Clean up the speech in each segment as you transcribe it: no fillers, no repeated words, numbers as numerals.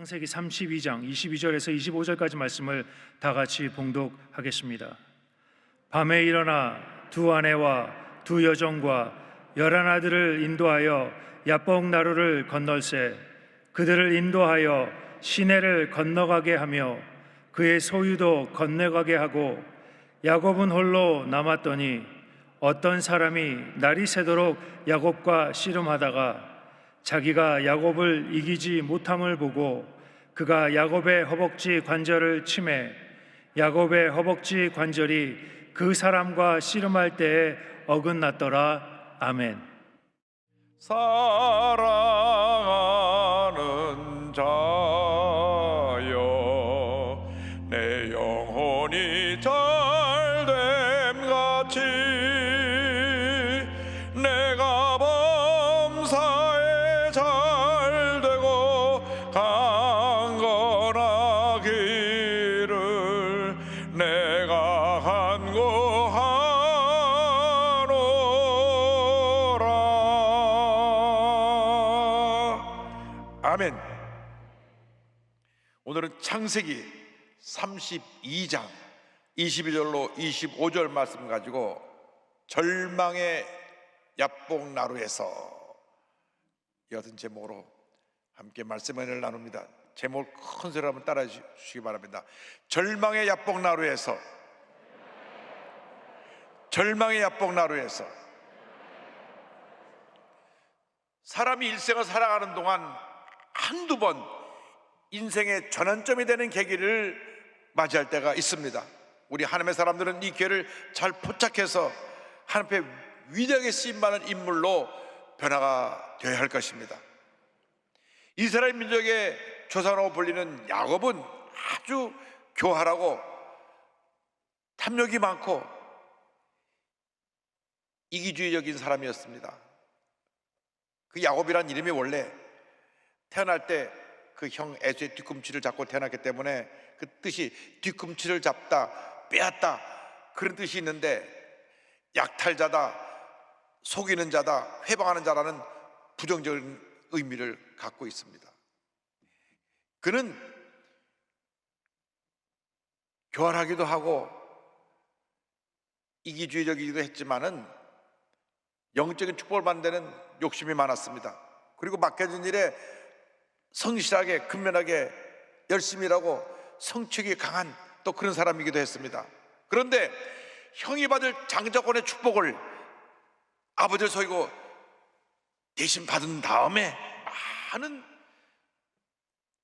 창세기 32장 22절에서 25절까지 말씀을 다 같이 봉독하겠습니다. 밤에 일어나 두 아내와 두 여종과 11아들을 인도하여 야복 나루를 건널세 그들을 인도하여 시내를 건너가게 하며 그의 소유도 건너가게 하고 야곱은 홀로 남았더니 어떤 사람이 날이 새도록 야곱과 씨름하다가 자기가 야곱을 이기지 못함을 보고 그가 야곱의 허벅지 관절을 치매 야곱의 허벅지 관절이 그 사람과 씨름할 때에 어긋났더라. 아멘. 사랑하는 자여 내 영혼이 잘됨 같이 내가 범사에 잘되고 강건하기를 내가 간구하노라. 아멘. 오늘은 창세기 32장 22절로 25절 말씀 가지고 절망의 야복 나루에서 여튼 제목으로 함께 말씀을 나눕니다. 제목 큰 소리로 한번 따라해 주시기 바랍니다. 절망의 야복 나루에서, 절망의 야복 나루에서. 사람이 일생을 살아가는 동안 한두 번 인생의 전환점이 되는 계기를 맞이할 때가 있습니다. 우리 하나님의 사람들은 이 기회를 잘 포착해서 하나님 앞에 위대하게 쓰임받는 인물로 변화가 되어야 할 것입니다. 이스라엘 민족의 조상으로 불리는 야곱은 아주 교활하고 탐욕이 많고 이기주의적인 사람이었습니다. 그 야곱이란 이름이 원래 태어날 때 그 형 에서의 뒤꿈치를 잡고 태어났기 때문에 그 뜻이 뒤꿈치를 잡다, 빼앗다 그런 뜻이 있는데 약탈자다, 속이는 자다, 회방하는 자라는 부정적인 의미를 갖고 있습니다. 그는 교활하기도 하고 이기주의적이기도 했지만은 영적인 축복을 받는 데는 욕심이 많았습니다. 그리고 맡겨진 일에 성실하게 근면하게 열심히 일하고 성취욕이 강한 또 그런 사람이기도 했습니다. 그런데 형이 받을 장자권의 축복을 아버지를 속이고 대신 받은 다음에 많은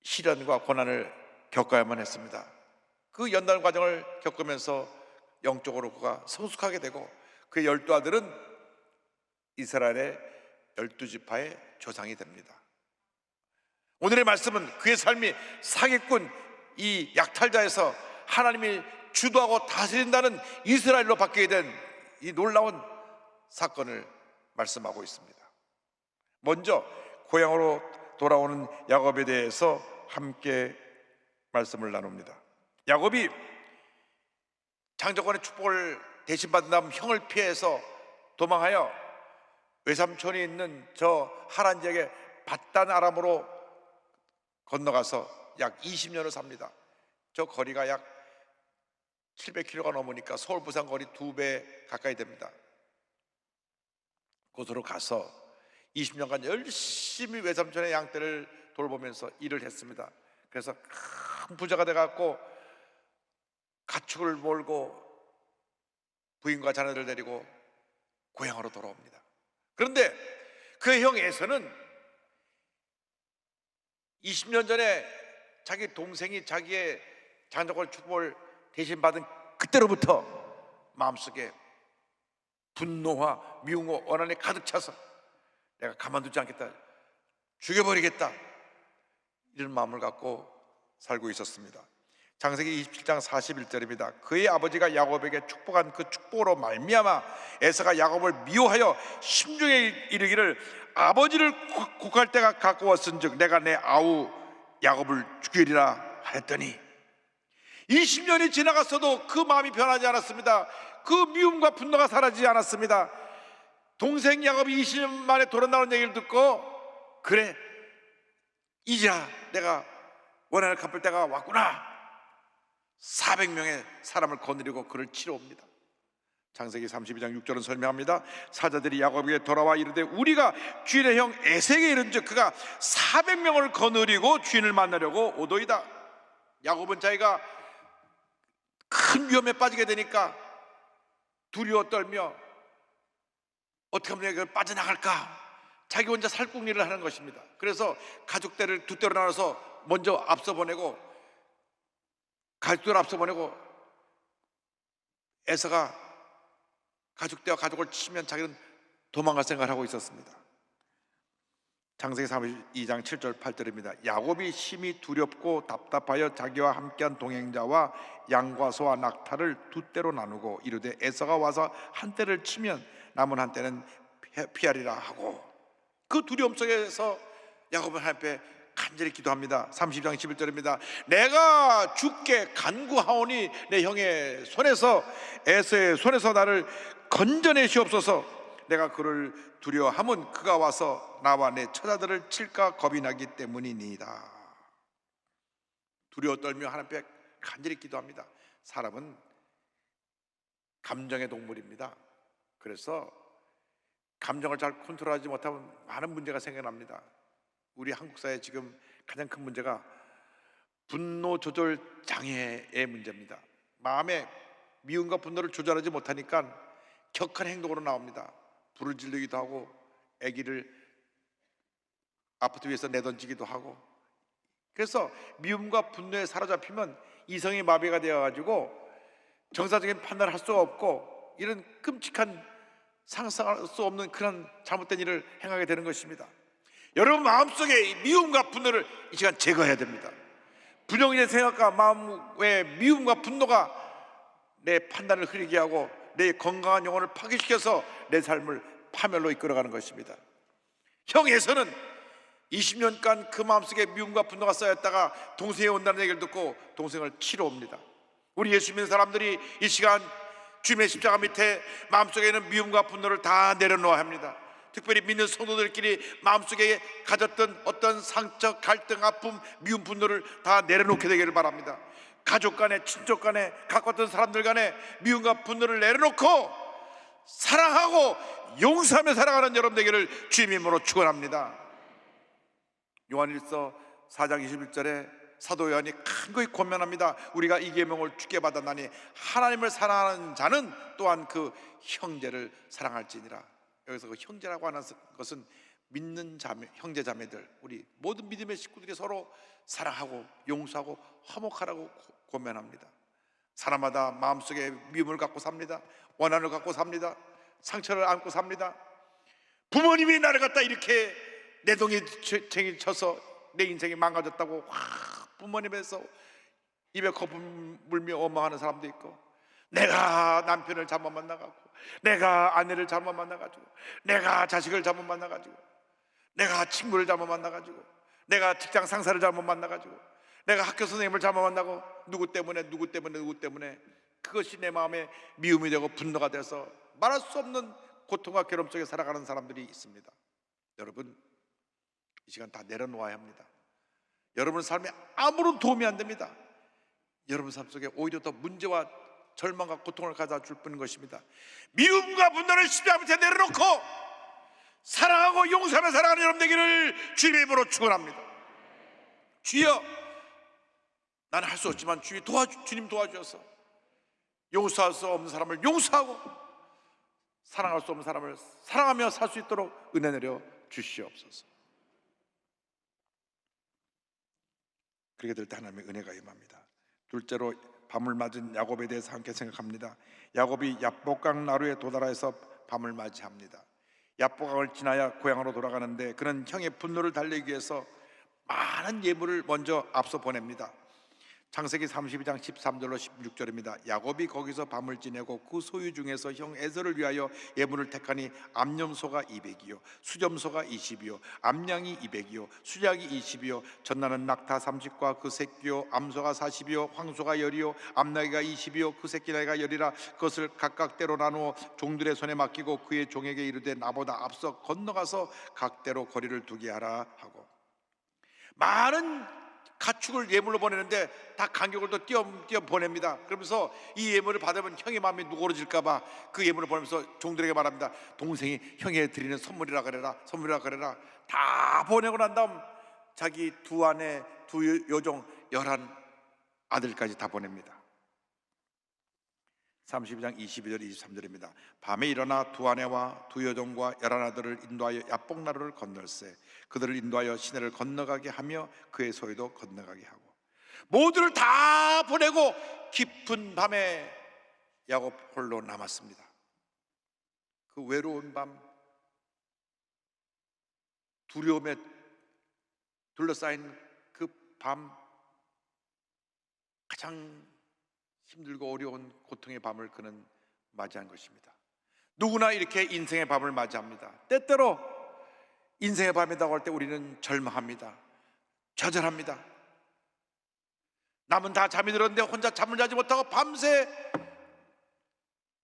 시련과 고난을 겪어야만 했습니다. 그 연단 과정을 겪으면서 영적으로 그가 성숙하게 되고 그의 12아들은 이스라엘의 12지파의 조상이 됩니다. 오늘의 말씀은 그의 삶이 사기꾼 이 약탈자에서 하나님이 주도하고 다스린다는 이스라엘로 바뀌게 된 이 놀라운 사건을 말씀하고 있습니다. 먼저 고향으로 돌아오는 야곱에 대해서 함께 말씀을 나눕니다. 야곱이 장자권의 축복을 대신 받은 다음 형을 피해서 도망하여 외삼촌이 있는 저 하란 지역의 밧단 아람으로 건너가서 약 20년을 삽니다. 저 거리가 약 700km가 넘으니까 서울 부산 거리 2배 가까이 됩니다. 그곳으로 가서 20년간 열심히 외삼촌의 양떼를 돌보면서 일을 했습니다. 그래서 큰 부자가 돼갖고 가축을 몰고 부인과 자녀들 데리고 고향으로 돌아옵니다. 그런데 그의 형 에서는 20년 전에 자기 동생이 자기의 장자권 축복을 대신 받은 그때로부터 마음속에 분노와 미움과 원한이 가득 차서 내가 가만두지 않겠다, 죽여버리겠다, 이런 마음을 갖고 살고 있었습니다. 창세기 27장 41절입니다. 그의 아버지가 야곱에게 축복한 그 축복으로 말미암아 에서가 야곱을 미워하여 심중에 이르기를 아버지를 곡할 때가 가까웠은즉 내가 내 아우 야곱을 죽이리라 하였더니 20년이 지나갔어도 그 마음이 변하지 않았습니다. 그 미움과 분노가 사라지지 않았습니다. 동생 야곱이 20년 만에 돌아나오는 얘기를 듣고 그래 이제야 내가 원한을 갚을 때가 왔구나. 400명의 사람을 거느리고 그를 치러 옵니다. 창세기 32장 6절은 설명합니다. 사자들이 야곱에게 돌아와 이르되 우리가 주인의 형 에색에 이른즉 그가 400명을 거느리고 주인을 만나려고 오도이다. 야곱은 자기가 큰 위험에 빠지게 되니까 두려워 떨며 어떻게 하면 내가 빠져나갈까, 자기 혼자 살궁리를 하는 것입니다. 그래서 가족들을 두 대로 나눠서 먼저 앞서 보내고, 가족들을 앞서 보내고, 에서가 가족대와 가족을 치면 자기는 도망갈 생각을 하고 있었습니다. 창세기 32장 7절 8절입니다. 야곱이 심히 두렵고 답답하여 자기와 함께한 동행자와 양과 소와 낙타를 두 떼로 나누고 이르되 에서가 와서 한 떼를 치면 남은 한 떼는 피하리라 하고, 그 두려움 속에서 야곱은 하나님께 간절히 기도합니다. 30장 11절입니다. 내가 주께 간구하오니 내 형의 손에서, 에서의 손에서 나를 건져내시옵소서. 내가 그를 두려워함은 그가 와서 나와 내 처자들을 칠까 겁이 나기 때문이니이다. 두려워 떨며 하나님께 간절히 기도합니다. 사람은 감정의 동물입니다. 그래서 감정을 잘 컨트롤하지 못하면 많은 문제가 생겨납니다. 우리 한국 사회 지금 가장 큰 문제가 분노 조절 장애의 문제입니다. 마음의 미움과 분노를 조절하지 못하니까 격한 행동으로 나옵니다. 불을 지르기도 하고, 아기를 아파트 위에서 내던지기도 하고. 그래서 미움과 분노에 사로잡히면 이성이 마비가 되어가지고 정상적인 판단을 할 수가 없고, 이런 끔찍한 상상할 수 없는 그런 잘못된 일을 행하게 되는 것입니다. 여러분 마음속에 미움과 분노를 이 시간 제거해야 됩니다. 부정의 생각과 마음의 미움과 분노가 내 판단을 흐리게 하고 내 건강한 영혼을 파괴시켜서 내 삶을 파멸로 이끌어가는 것입니다. 형에서는 20년간 그 마음속에 미움과 분노가 쌓였다가 동생이 온다는 얘기를 듣고 동생을 치러 옵니다. 우리 예수 믿는 사람들이 이 시간 주님의 십자가 밑에 마음속에 있는 미움과 분노를 다 내려놓아야 합니다. 특별히 믿는 성도들끼리 마음속에 가졌던 어떤 상처, 갈등, 아픔, 미움, 분노를 다 내려놓게 되기를 바랍니다. 가족 간에, 친족 간에, 가까웠던 사람들 간에 미움과 분노를 내려놓고 사랑하고 용서하며 살아가는 여러분 되기를 주님의 이름으로 축원합니다. 요한일서 4장 21절에 사도 요한이 간곡히 권면합니다. 우리가 이 계명을 주께 받았나니 하나님을 사랑하는 자는 또한 그 형제를 사랑할지니라. 여기서 그 형제라고 하는 것은 믿는 자매, 형제 자매들, 우리 모든 믿음의 식구들이 서로 사랑하고 용서하고 화목하라고 권면합니다. 사람마다 마음속에 미움을 갖고 삽니다. 원한을 갖고 삽니다. 상처를 안고 삽니다. 부모님이 나를 갖다 이렇게 내 동생이 쳐서 내 인생이 망가졌다고 부모님에서 입에 거품 물며 원망하는 사람도 있고, 내가 남편을 잘못 만나가지고, 내가 아내를 잘못 만나가지고, 내가 자식을 잘못 만나가지고, 내가 친구를 잘못 만나가지고, 내가 직장 상사를 잘못 만나가지고, 내가 학교 선생님을 잘못 만나고, 누구 때문에 그것이 내 마음에 미움이 되고 분노가 돼서 말할 수 없는 고통과 괴로움 속에 살아가는 사람들이 있습니다. 여러분 이 시간 다 내려놓아야 합니다. 여러분 삶에 아무런 도움이 안 됩니다. 여러분 삶 속에 오히려 더 문제와 절망과 고통을 가져다 줄 뿐인 것입니다. 미움과 분노를 십자가 밑에 내려놓고 사랑하고 용서하며 살아가는 여러분 되기를 주님의 이름으로 축원합니다. 주여, 나는 할 수 없지만 주님 도와주셔서 용서할 수 없는 사람을 용서하고 사랑할 수 없는 사람을 사랑하며 살 수 있도록 은혜 내려 주시옵소서. 그렇게 될 때 하나님의 은혜가 임합니다. 둘째로 밤을 맞은 야곱에 대해서 함께 생각합니다. 야곱이 야복강 나루에 도달해서 밤을 맞이합니다. 야복강을 지나야 고향으로 돌아가는데 그는 형의 분노를 달래기 위해서 많은 예물을 먼저 앞서 보냅니다. 창세기 32장 13절로 16절입니다. 야곱이 거기서 밤을 지내고 그 소유 중에서 형 에서를 위하여 예물을 택하니 암염소가 200이요 수점소가 20이요 암양이 200이요 수작이 20이요 전나는 낙타 30과 그 새끼요 암소가 40이요 황소가 10이요 암나귀가 20이요 그 새끼 나귀가 10이라 그것을 각각 때로 나누어 종들의 손에 맡기고 그의 종에게 이르되 나보다 앞서 건너가서 각대로 거리를 두게 하라 하고, 많은 가축을 예물로 보내는데 다 간격을 또 띄어 보냅니다. 그러면서 이 예물을 받으면 형의 마음이 누그러질까봐 그 예물을 보내면서 종들에게 말합니다. 동생이 형에 드리는 선물이라 그래라, 선물이라 그래라. 다 보내고 난 다음 자기 두 아내, 두 여종, 11 아들까지 다 보냅니다. 32장 22절 23절입니다. 밤에 일어나 두 아내와 두 여종과 11 아들을 인도하여 야복나루를 건널세. 그들을 인도하여 시내를 건너가게 하며 그의 소유도 건너가게 하고, 모두를 다 보내고 깊은 밤에 야곱 홀로 남았습니다. 그 외로운 밤, 두려움에 둘러싸인 그 밤, 가장 힘들고 어려운 고통의 밤을 그는 맞이한 것입니다. 누구나 이렇게 인생의 밤을 맞이합니다. 때때로 인생의 밤이 다가올 때 우리는 절망합니다. 좌절합니다. 남은 다 잠이 들었는데 혼자 잠을 자지 못하고 밤새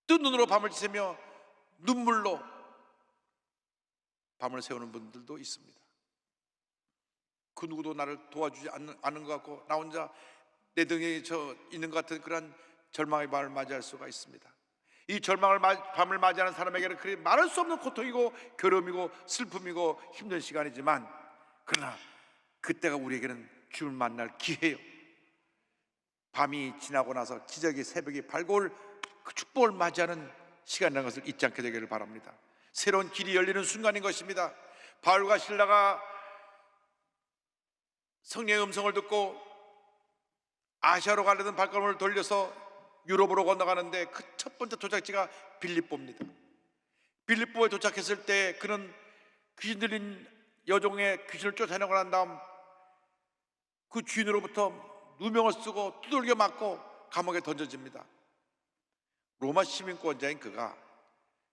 뜬 눈으로 밤을 지새며 눈물로 밤을 새우는 분들도 있습니다. 그 누구도 나를 도와주지 않는 것 같고 나 혼자 내 등에 저 있는 것 같은 그런 절망의 밤을 맞이할 수가 있습니다. 이 절망을 밤을 맞이하는 사람에게는 그리 말할 수 없는 고통이고 괴로움이고 슬픔이고 힘든 시간이지만, 그러나 그때가 우리에게는 주를 만날 기회예요. 밤이 지나고 나서 기적의 새벽이 밝아올 그 축복을 맞이하는 시간이라는 것을 잊지 않게 되기를 바랍니다. 새로운 길이 열리는 순간인 것입니다. 바울과 실라가 성령의 음성을 듣고 아시아로 가려던 발걸음을 돌려서 유럽으로 건너가는데 그 첫 번째 도착지가 빌립보입니다. 빌립보에 도착했을 때 그는 귀신 들린 여종의 귀신을 쫓아내고 난 다음 그 주인으로부터 누명을 쓰고 두들겨 맞고 감옥에 던져집니다. 로마 시민권자인 그가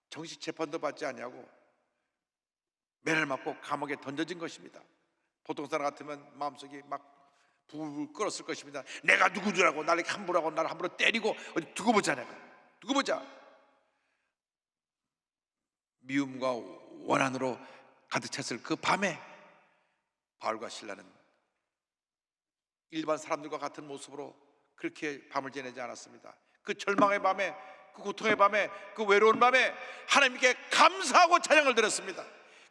정식 재판도 받지 않냐고 매를 맞고 감옥에 던져진 것입니다. 보통 사람 같으면 마음속이 막 불 끓었을 것입니다. 내가 누구 줄 알고 나를 함부로 하고 나를 함부로 때리고 어디 두고 보자, 내가 두고 보자. 미움과 원한으로 가득 찼을 그 밤에 바울과 실라는 일반 사람들과 같은 모습으로 그렇게 밤을 지내지 않았습니다. 그 절망의 밤에, 그 고통의 밤에, 그 외로운 밤에 하나님께 감사하고 찬양을 드렸습니다.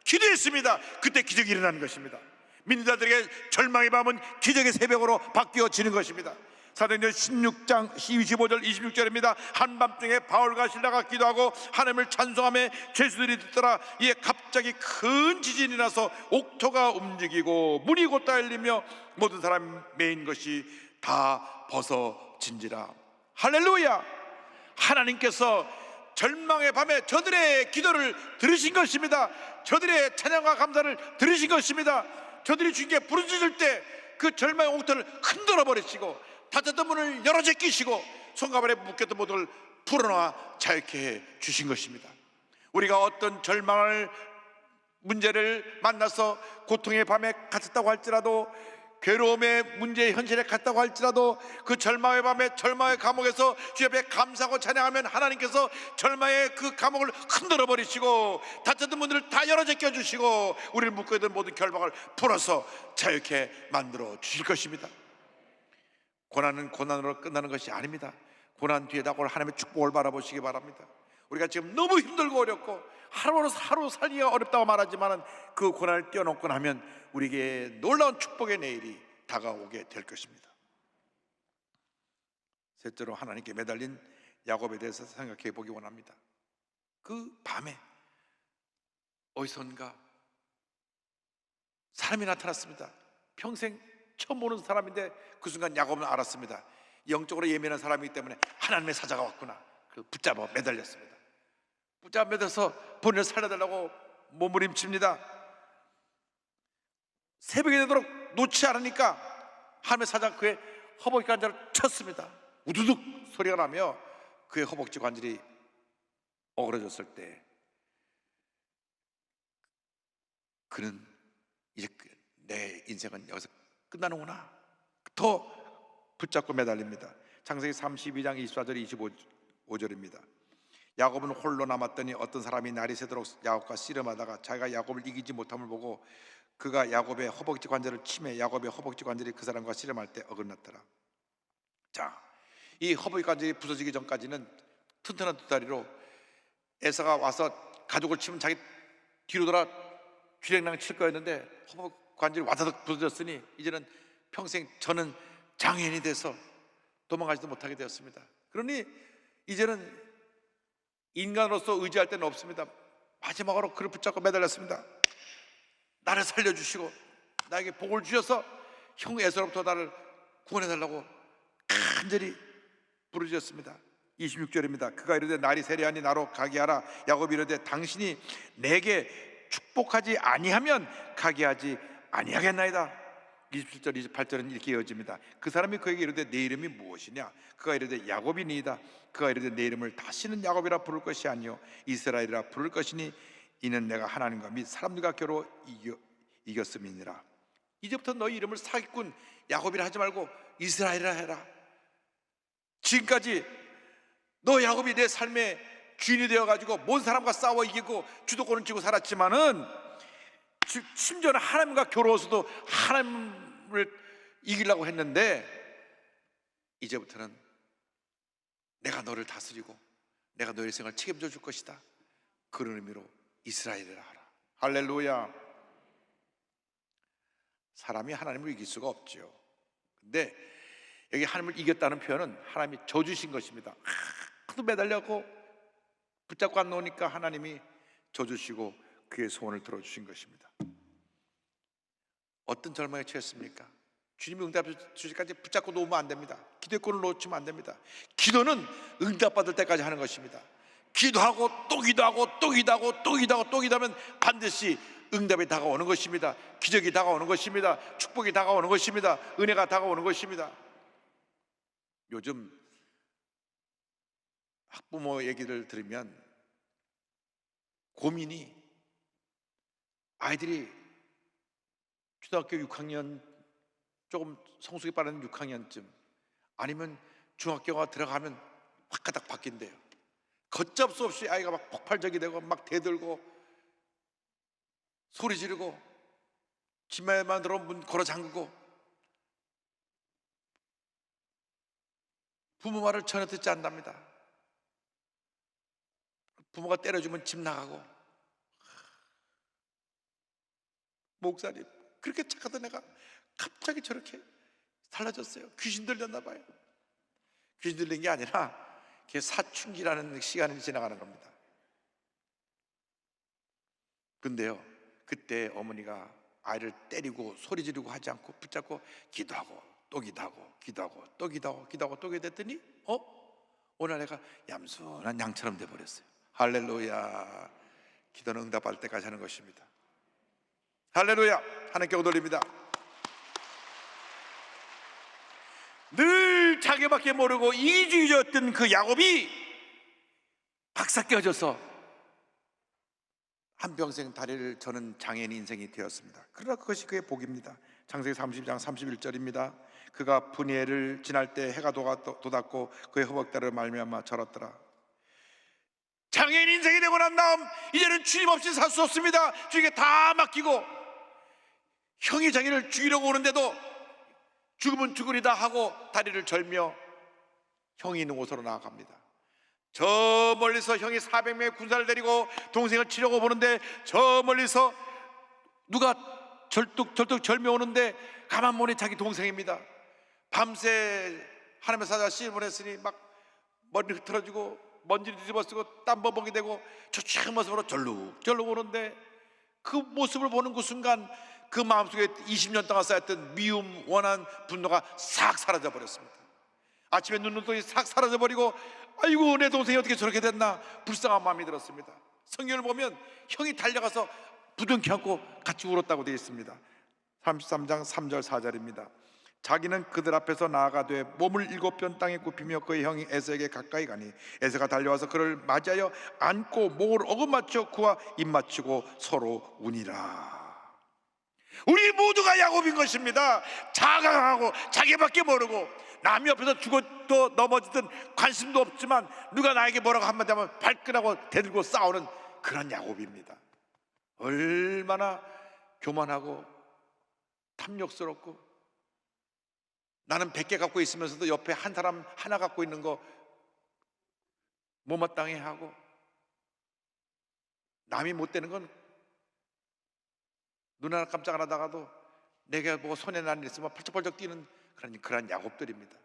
기도했습니다. 그때 기적이 일어나는 것입니다. 믿는 자들에게 절망의 밤은 기적의 새벽으로 바뀌어지는 것입니다. 사도행전 16장 25절 26절입니다. 한밤중에 바울과 실라가 기도하고 하나님을 찬송하며 죄수들이 듣더라. 이에 갑자기 큰 지진이 나서 옥토가 움직이고 문이 곧다 열리며 모든 사람 매인 것이 다 벗어진지라. 할렐루야. 하나님께서 절망의 밤에 저들의 기도를 들으신 것입니다. 저들의 찬양과 감사를 들으신 것입니다. 저들이 주님께 부르짖을 때 그 절망의 옥토를 흔들어 버리시고 닫혔던 문을 열어 제끼시고 손가발에 묶였던 모두를 풀어놔 자유케 해 주신 것입니다. 우리가 어떤 절망을 문제를 만나서 고통의 밤에 갇혔다고 할지라도, 괴로움의 문제의 현실에 갔다고 할지라도, 그 절망의 밤에 절망의 감옥에서 주 앞에 감사하고 찬양하면 하나님께서 절망의 그 감옥을 흔들어 버리시고 닫혔던 문들을 다 열어 제껴 주시고 우리를 묶고 있던 모든 결박을 풀어서 자유케 만들어 주실 것입니다. 고난은 고난으로 끝나는 것이 아닙니다. 고난 뒤에 다가올 하나님의 축복을 바라보시기 바랍니다. 우리가 지금 너무 힘들고 어렵고 하루 살기가 어렵다고 말하지만 그 고난을 뛰어넘고 나면 우리에게 놀라운 축복의 내일이 다가오게 될 것입니다. 셋째로, 하나님께 매달린 야곱에 대해서 생각해 보기 원합니다. 그 밤에 어디선가 사람이 나타났습니다. 평생 처음 보는 사람인데 그 순간 야곱은 알았습니다. 영적으로 예민한 사람이기 때문에 하나님의 사자가 왔구나. 그 붙잡아 매달렸습니다. 붙잡아 매달려서 본인을 살려달라고 몸부림칩니다. 새벽이 되도록 놓지 않으니까 하나님의 사자가 그의 허벅지 관절을 쳤습니다. 우두둑 소리가 나며 그의 허벅지 관절이 어그러졌을 때 그는 이제 내 인생은 여기서 끝나는구나. 더 붙잡고 매달립니다. 창세기 32장 24절 25절입니다. 야곱은 홀로 남았더니 어떤 사람이 날이 새도록 야곱과 씨름하다가 자기가 야곱을 이기지 못함을 보고 그가 야곱의 허벅지 관절을 치매 야곱의 허벅지 관절이 그 사람과 씨름할 때 어긋났더라. 자, 이 허벅지 관절이 부서지기 전까지는 튼튼한 두 다리로 에서가 와서 가족을 치면 자기 뒤로 돌아 쥐랭랑 칠 거였는데 허벅지 관절이 와다닥 부서졌으니 이제는 평생 저는 장애인이 돼서 도망가지도 못하게 되었습니다. 그러니 이제는 인간으로서 의지할 데는 없습니다. 마지막으로 그를 붙잡고 매달렸습니다. 나를 살려주시고 나에게 복을 주셔서 형 에서로부터 나를 구원해달라고 간절히 부르짖었습니다. 26절입니다. 그가 이르되 날이 세려하니 나로 가게 하라. 야곱이 이르되 당신이 내게 축복하지 아니하면 가게 하지 아니하겠나이다. 27절 28절은 이렇게 이어집니다. 그 사람이 그에게 이르되 내 이름이 무엇이냐? 그가 이르되 야곱이니이다. 그가 이르되 내 이름을 다시는 야곱이라 부를 것이 아니요 이스라엘이라 부를 것이니 이는 내가 하나님과 및 사람들과 겨루 이겼음이니라. 이제부터 너희 이름을 사기꾼 야곱이라 하지 말고 이스라엘이라 해라. 지금까지 너 야곱이 내 삶의 주인이 되어가지고 모든 사람과 싸워 이기고 주도권을 쥐고 살았지만은 심지어는 하나님과 겨루어서도 하나님을 이기려고 했는데 이제부터는 내가 너를 다스리고 내가 너의 생을 책임져 줄 것이다. 그런 의미로 이스라엘이라 하라. 할렐루야. 사람이 하나님을 이길 수가 없죠. 근데 여기 하나님을 이겼다는 표현은 하나님이 져주신 것입니다. 하도 매달려고 붙잡고 안 놓으니까 하나님이 져주시고 그의 소원을 들어주신 것입니다. 어떤 절망에 처했습니까? 주님이 응답해 주실까지 붙잡고 놓으면 안 됩니다. 기도의 꾼을 놓치면 안 됩니다. 기도는 응답받을 때까지 하는 것입니다. 기도하고 또 기도하고 또 기도하고 또 기도하고 또 기도하면 반드시 응답이 다가오는 것입니다. 기적이 다가오는 것입니다. 축복이 다가오는 것입니다. 은혜가 다가오는 것입니다. 요즘 학부모 얘기를 들으면 고민이 아이들이 초등학교 6학년 조금 성숙이 빠른 6학년쯤 아니면 중학교가 들어가면 확가닥 바뀐대요. 걷잡수 없이 아이가 막 폭발적이 되고 막 대들고 소리 지르고 집에만 들어오면 문 걸어 잠그고 부모 말을 전혀 듣지 않답니다. 부모가 때려주면 집 나가고. 목사님 그렇게 착하던 애가 갑자기 저렇게 달라졌어요. 귀신 들렸나 봐요. 귀신 들린 게 아니라 그게 사춘기라는 시간이 지나가는 겁니다. 근데요 그때 어머니가 아이를 때리고 소리 지르고 하지 않고 붙잡고 기도하고 또 기도하고 기도하고 또 기도하고 기도하고 또 기도했더니 오늘 애가 얌전한 양처럼 돼버렸어요. 할렐루야. 기도는 응답할 때까지 하는 것입니다. 할렐루야. 하나님께 오돌립니다. 늘 자기밖에 모르고 이기주의였던 그 야곱이 박사 깨어져서 한평생 다리를 저는 장애인 인생이 되었습니다. 그러나 그것이 그의 복입니다. 창세기 30장 31절입니다. 그가 분이엘을 지날 때 해가 돋았고 그의 허벅다리를 말미암아 절었더라. 장애인 인생이 되고 난 다음 이제는 주님 없이 살 수 없습니다. 주님께 다 맡기고 형이 자기를 죽이려고 오는데도 죽으면 죽으리다 하고 다리를 절며 형이 있는 곳으로 나아갑니다. 저 멀리서 형이 400명의 군사를 데리고 동생을 치려고 보는데 저 멀리서 누가 절뚝 절며 오는데 가만 보니 자기 동생입니다. 밤새 하나님의 사자가 씨를 보냈으니 막 머리를 흐트러지고 먼지를 뒤집어쓰고 땀버벅이 되고 초췌한 모습으로 절룩 오는데 그 모습을 보는 그 순간 그 마음속에 20년 동안 쌓였던 미움, 원한, 분노가 싹 사라져 버렸습니다. 아침에 눈동이 싹 사라져 버리고 아이고 내 동생이 어떻게 저렇게 됐나 불쌍한 마음이 들었습니다. 성경을 보면 형이 달려가서 부둥켜 안고 같이 울었다고 되어 있습니다. 33장 3절 4절입니다. 자기는 그들 앞에서 나아가되 몸을 7번 땅에 굽히며 그의 형이 에서에게 가까이 가니 에서가 달려와서 그를 맞이하여 안고 목을 어긋맞춰 그와 입맞추고 서로 우니라. 우리 모두가 야곱인 것입니다. 자강하고 자기밖에 모르고 남이 옆에서 죽어도 넘어지든 관심도 없지만 누가 나에게 뭐라고 한마디 하면 발끈하고 대들고 싸우는 그런 야곱입니다. 얼마나 교만하고 탐욕스럽고, 나는 100개 갖고 있으면서도 옆에 한 사람 하나 갖고 있는 거 못마땅해 하고, 남이 못 되는 건 눈 하나 깜짝 안 하다가도 내가 뭐 손에 난 일 있으면 펄쩍펄쩍 뛰는 그런 야곱들입니다.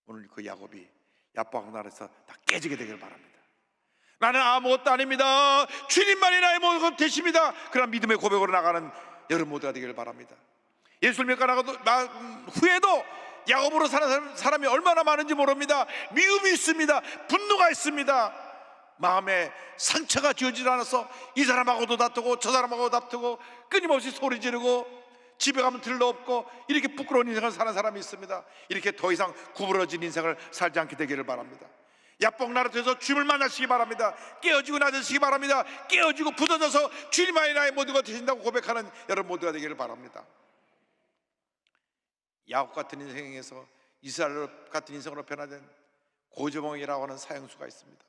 오늘 그 야곱이 야복 나라에서 다 깨지게 되길 바랍니다. 나는 아무것도 아닙니다, 주님만이 나의 모든 것 되십니다, 그런 믿음의 고백으로 나가는 여러분 모두가 되기를 바랍니다. 예수를 믿고 나가도 후에도 야곱으로 사는 사람이 얼마나 많은지 모릅니다. 미움이 있습니다. 분노가 있습니다. 마음에 상처가 지어지지 않아서 이 사람하고도 다투고 저 사람하고도 다투고 끊임없이 소리 지르고 집에 가면 들러 없고 이렇게 부끄러운 인생을 사는 사람이 있습니다. 이렇게 더 이상 구부러진 인생을 살지 않게 되기를 바랍니다. 야복 나라에서 주님을 만나시기 바랍니다. 깨어지고 나서시기 바랍니다. 깨어지고 부서져서 주님만이 나의 모두가 되신다고 고백하는 여러분 모두가 되기를 바랍니다. 야곱 같은 인생에서 이스라엘 같은 인생으로 변화된 고저몽이라고 하는 사형수가 있습니다.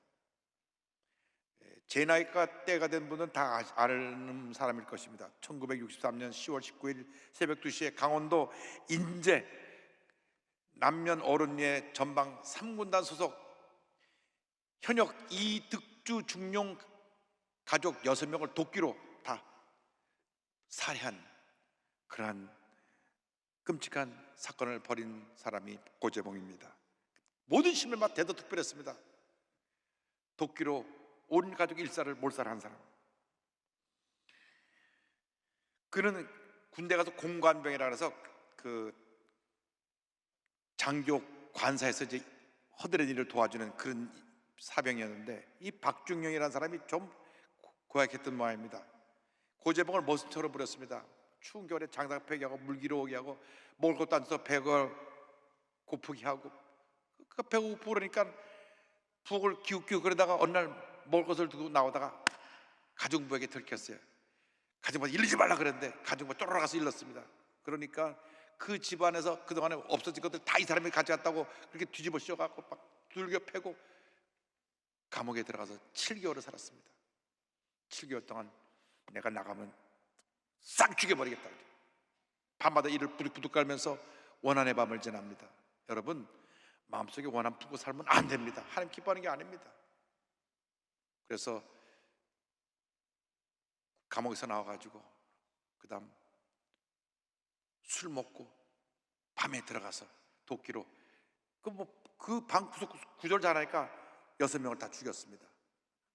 제 나이가 때가 된 분은 다 아는 사람일 것입니다. 1963년 10월 19일 새벽 2시에 강원도 인제 남면 어른리의 전방 3군단 소속 현역 이득주 중용 가족 6명을 도끼로 다 살해한 그러한 끔찍한 사건을 벌인 사람이 고재봉입니다. 모든 시민마다 대도특별했습니다. 도끼로 온 가족 일사를 몰살한 사람. 그는 군대 가서 공관병이라 해서 그 장교 관사에서 이제 허드렛 일을 도와주는 그런 사병이었는데, 이 박중영이라는 사람이 좀 고약했던 모양입니다. 고재봉을 머슴처럼 부렸습니다. 추운 겨울에 장작 패기하고 물기로 오게 하고 먹을 것도 안 줘서 배가 고프게 하고, 그 배가 고프고 그러니까 부엌을 기웃기웃 그러다가 어느 날 먹을 것을 두고 나오다가 가정부에게 들켰어요. 가정부가 일르지 말라 그랬는데 가정부가 쫄아가서 일렀습니다. 그러니까 그 집안에서 그동안에 없어진 것들 다 이 사람이 가져갔다고 그렇게 뒤집어 씌워갖고 막 두들겨 패고 감옥에 들어가서 7개월을 살았습니다. 7개월 동안 내가 나가면 싹 죽여버리겠다. 밤마다 이를 부득부득 깔면서 원한의 밤을 지납니다. 여러분, 마음속에 원한 품고 살면 안 됩니다. 하나님 기뻐하는 게 아닙니다. 그래서 감옥에서 나와가지고 그 다음 술 먹고 밤에 들어가서 도끼로 그 방 구조를 잘하니까 6명을 다 죽였습니다.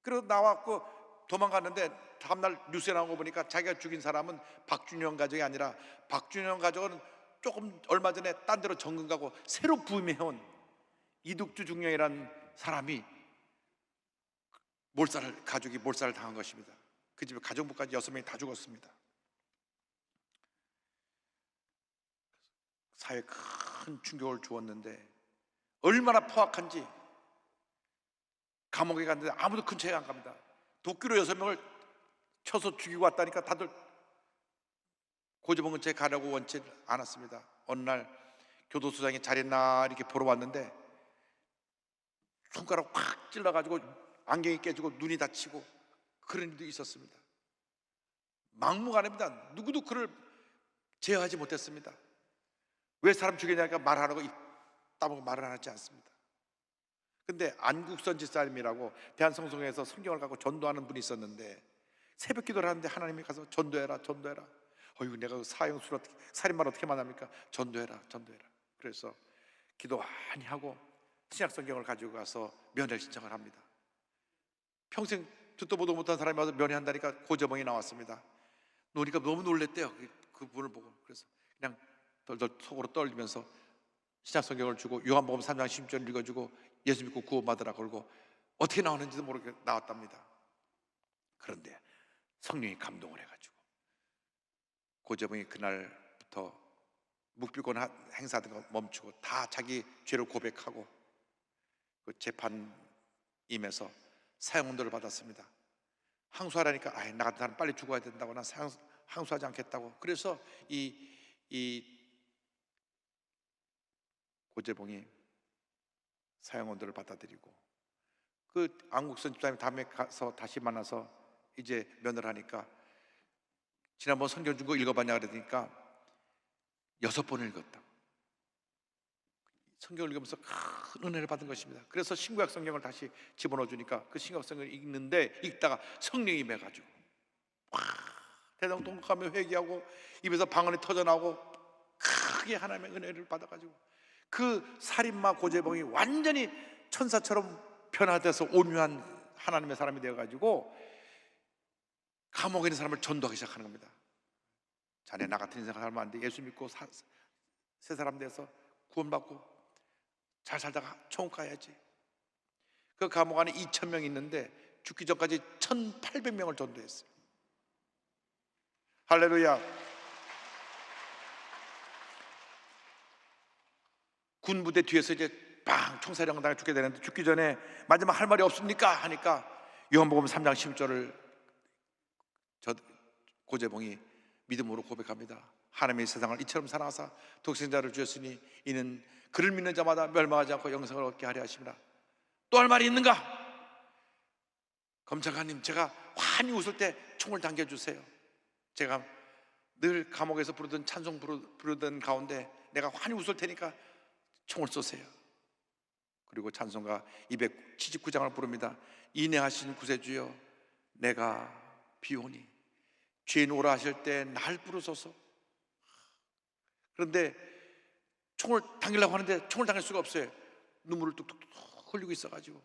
그리고 나왔고 도망갔는데 다음날 뉴스에 나온 거 보니까 자기가 죽인 사람은 박준영 가족이 아니라 박준영 가족은 조금 얼마 전에 딴 데로 정근 가고 새로 부임해온 이득주 중령이라는 사람이 가족이 몰살을 당한 것입니다. 그 집에 가정부까지 6명이 다 죽었습니다. 사회에 큰 충격을 주었는데 얼마나 포악한지, 감옥에 갔는데 아무도 근처에 안 갑니다. 도끼로 6명을 쳐서 죽이고 왔다니까 다들 고재봉 근처에 가려고 원치 않았습니다. 어느 날 교도소장이 잘했나 이렇게 보러 왔는데 손가락 확 찔러가지고 안경이 깨지고 눈이 다치고 그런 일도 있었습니다. 막무가내입니다. 누구도 그를 제어하지 못했습니다. 왜 사람 죽이냐니까 말 안 하고 입 다물고 말을 안 하지 않습니다. 근데 안국선지사님이라고 대한성송회에서 성경을 갖고 전도하는 분이 있었는데 새벽 기도를 하는데 하나님이 가서 전도해라 전도해라. 어이구, 내가 사형수를 어떻게, 살인마를 어떻게 만납니까? 전도해라 전도해라. 그래서 기도 많이 하고 신약성경을 가지고 가서 면회 신청을 합니다. 평생 듣도 보도 못한 사람이 와서 면회한다니까 고재봉이 나왔습니다. 노니까 너무 놀랬대요. 그 분을 보고. 그래서 그냥 덜덜 속으로 떨리면서 신약성경을 주고 요한복음 3장 10절 읽어주고 예수 믿고 구원받으라 그러고 어떻게 나오는지도 모르게 나왔답니다. 그런데 성령이 감동을 해가지고 고재봉이 그날부터 묵비권 행사하던 거 멈추고 다 자기 죄를 고백하고 그 재판임에서 사형언도를 받았습니다. 항소하라니까 나 같은 사람 빨리 죽어야 된다고, 난 항소하지 않겠다고. 그래서 이 고재봉이 사형원들을 받아들이고 그 안국선 집사님 다음에 가서 다시 만나서 이제 면을 하니까 지난번 성경 준 거 읽어봤냐 그러니까 6번 읽었다. 성경을 읽으면서 큰 은혜를 받은 것입니다. 그래서 신구약 성경을 다시 집어넣어 주니까 그 신구약 성경을 읽다가 성령이 임해가지고 대동통곡하며 회개하고 입에서 방언이 터져나오고 크게 하나님의 은혜를 받아가지고 그 살인마 고재봉이 완전히 천사처럼 변화돼서 온유한 하나님의 사람이 되어가지고 감옥에 있는 사람을 전도하기 시작하는 겁니다. 자네 나 같은 인생 살면 안 돼. 예수 믿고 새 사람 돼서 구원받고 잘 살다가 천국 가야지. 그 감옥 안에 2,000명 있는데 죽기 전까지 1,800명을 전도했어요. 할렐루야. 군부대 뒤에서 이제 총사령당에 죽게 되는데 죽기 전에 마지막 할 말이 없습니까? 하니까 요한복음 3장 10절을 고재봉이 믿음으로 고백합니다. 하나님의 세상을 이처럼 사랑하사 독생자를 주셨으니 이는 그를 믿는 자마다 멸망하지 않고 영생을 얻게 하려 하심이라. 또 할 말이 있는가? 검찰관님, 제가 환히 웃을 때 총을 당겨주세요. 제가 늘 감옥에서 부르던 찬송 부르던 가운데 내가 환히 웃을 테니까 총을 쏘세요. 그리고 찬송가 279장을 부릅니다. 인내하신 구세주여 내가 비오니 죄인 오라 하실 때 날 부르소서. 그런데 총을 당기려고 하는데 총을 당길 수가 없어요. 눈물을 뚝뚝 흘리고 있어가지고.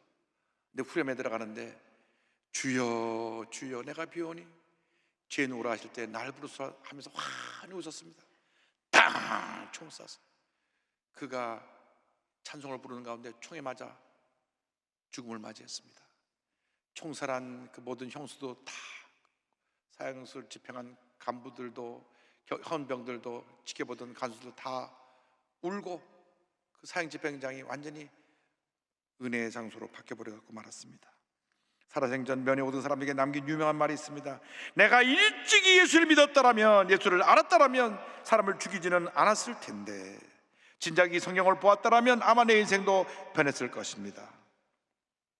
근데 후렴에 들어가는데 주여 주여 내가 비오니 죄인 오라 하실 때 날 부르소서 하면서 환히 웃었습니다. 땅! 총 쐈어. 그가 찬송을 부르는 가운데 총에 맞아 죽음을 맞이했습니다. 총살한 그 모든 형수도 다, 사형수를 집행한 간부들도 헌병들도 지켜보던 간수들도 다 울고 그 사형 집행장이 완전히 은혜의 장소로 바뀌어버려갖고 말았습니다. 살아생전 면회 오던 사람에게 남긴 유명한 말이 있습니다. 내가 일찍이 예수를 믿었더라면, 예수를 알았더라면 사람을 죽이지는 않았을 텐데 진작 이 성경을 보았더라면 아마 내 인생도 변했을 것입니다.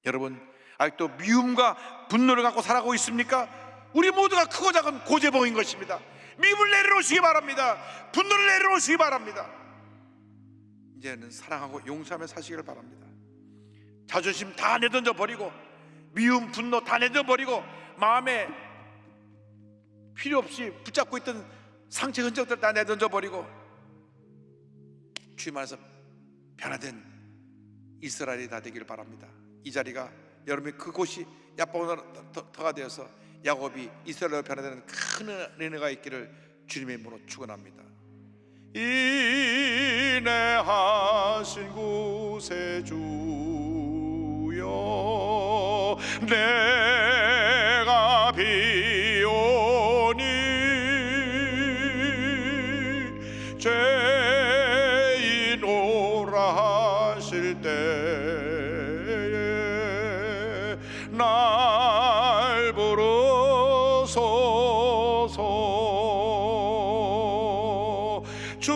여러분, 아직도 미움과 분노를 갖고 살아가고 있습니까? 우리 모두가 크고 작은 고재봉인 것입니다. 미움을 내려놓으시기 바랍니다. 분노를 내려놓으시기 바랍니다. 이제는 사랑하고 용서하며 사시기를 바랍니다. 자존심 다 내던져 버리고 미움, 분노 다 내던져 버리고 마음에 필요 없이 붙잡고 있던 상처 흔적들 다 내던져 버리고 주의 말해서 변화된 이스라엘이 다 되기를 바랍니다. 이 자리가 여러분이 그곳이 야곱터가 되어서 야곱이 이스라엘로 변화되는 큰 은혜가 있기를 주님의 이름으로 축원합니다. 인내하신 구세주여 내가 비오니 죄인 오라 하실 때에 날 부르소서. 주여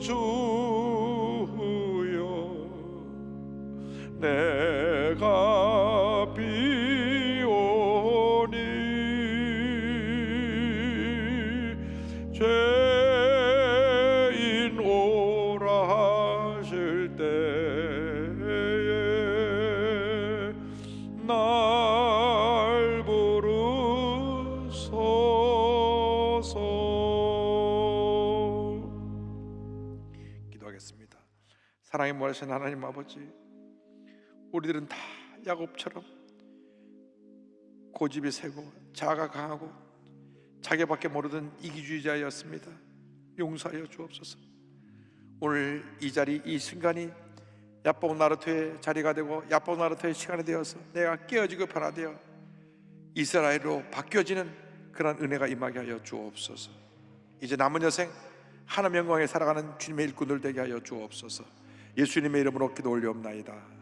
주여 내가 비오니 죄인 오라 하실 때에 날 부르소서. 기도하겠습니다. 사랑의 무하신 하나님 아버지, 우리들은 다 야곱처럼 고집이 세고 자아가 강하고 자기밖에 모르던 이기주의자였습니다. 용서하여 주옵소서. 오늘 이 자리, 이 순간이 야복 나루토의 자리가 되고 야복 나루토의 시간이 되어서 내가 깨어지고 변화되어 이스라엘로 바뀌어지는 그런 은혜가 임하게 하여 주옵소서. 이제 남은 여생 하나님 영광에 살아가는 주님의 일꾼들 되게 하여 주옵소서. 예수님의 이름으로 기도 올려옵나이다.